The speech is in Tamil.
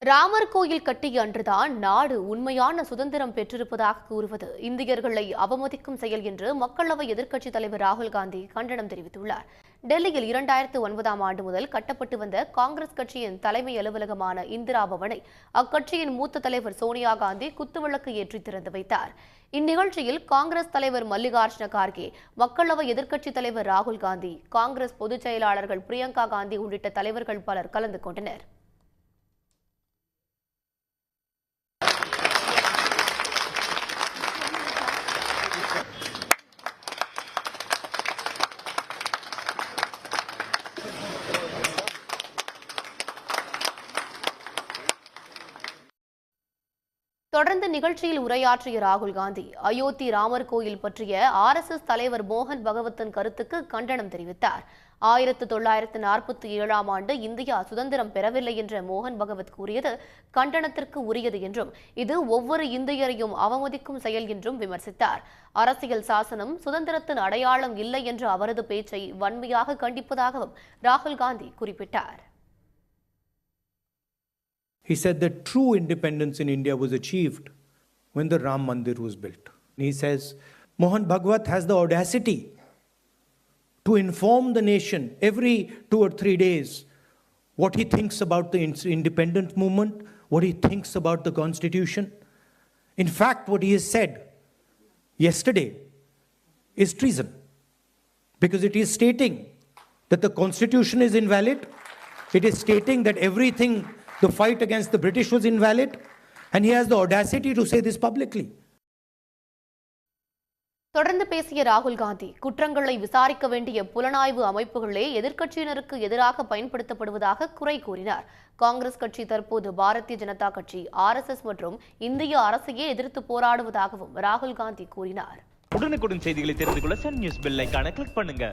ராமர் கோயில் கட்டிய அன்றுதான் நாடு உண்மையான சுதந்திரம் பெற்றிருப்பதாக கூறுவது இந்தியர்களை அவமதிக்கும் செயல் என்று மக்களவை எதிர்க்கட்சித் தலைவர் ராகுல் காந்தி கண்டனம் தெரிவித்துள்ளார். டெல்லியில் 2009ஆம் ஆண்டு முதல் கட்டப்பட்டு வந்த காங்கிரஸ் கட்சியின் தலைமை அலுவலகமான இந்திரா பவனை அக்கட்சியின் மூத்த தலைவர் சோனியா காந்தி குத்துவிளக்கு ஏற்றி திறந்து வைத்தார். இந்நிகழ்ச்சியில் காங்கிரஸ் தலைவர் மல்லிகார்ஜுன கார்கே, மக்களவை எதிர்க்கட்சித் தலைவர் ராகுல் காந்தி, காங்கிரஸ் பொதுச் செயலாளர்கள் பிரியங்கா காந்தி உள்ளிட்ட தலைவர்கள் பலர் கலந்து கொண்டனர். தொடர்ந்து நிகழ்ச்சியில் உரையாற்றிய ராகுல் காந்தி, அயோத்தி ராமர் கோயில் பற்றிய RSS தலைவர் மோகன் பகவத்தின் கருத்துக்கு கண்டனம் தெரிவித்தார். 1947ஆம் ஆண்டு இந்தியா சுதந்திரம் பெறவில்லை என்ற மோகன் பகவத் கூறியது கண்டனத்திற்கு உரியது என்றும் இது ஒவ்வொரு இந்தியரையும் அவமதிக்கும் செயல் என்றும் விமர்சித்தார். அரசியல் சாசனம் சுதந்திரத்தின் அடையாளம் இல்லை என்ற அவரது பேச்சை வன்மையாக கண்டிப்பதாகவும் ராகுல் காந்தி குறிப்பிட்டார். He said that true independence in India was achieved when the Ram Mandir was built. He says Mohan Bhagwat has the audacity to inform the nation every 2 or 3 days what he thinks about the independent movement, what he thinks about the constitution. In fact, what he has said yesterday is treason, because it is stating that the constitution is invalid. It is stating that everything, the fight against the British was invalid, and he has the audacity to say this publicly. தொடர்ந்து பேசிய ராகுல் காந்தி, குற்றங்களை விசாரிக்க வேண்டிய புலனாய்வு அமைப்புகளே எதிர்க்கட்சியினருக்கு எதிராக பயன்படுத்தப்படுவதாக குறை கூறினார். காங்கிரஸ் கட்சி தற்போது பாரதிய ஜனதா கட்சி, RSS மற்றும் இந்திய அரசையே எதிர்த்து போராடுவதாகவும் ராகுல் காந்தி கூறினார். உடனுக்குடன் செய்திகளை தெரிந்து கொள்ள சன் நியூஸ் பெல் ஐகானை கிளிக் பண்ணுங்க.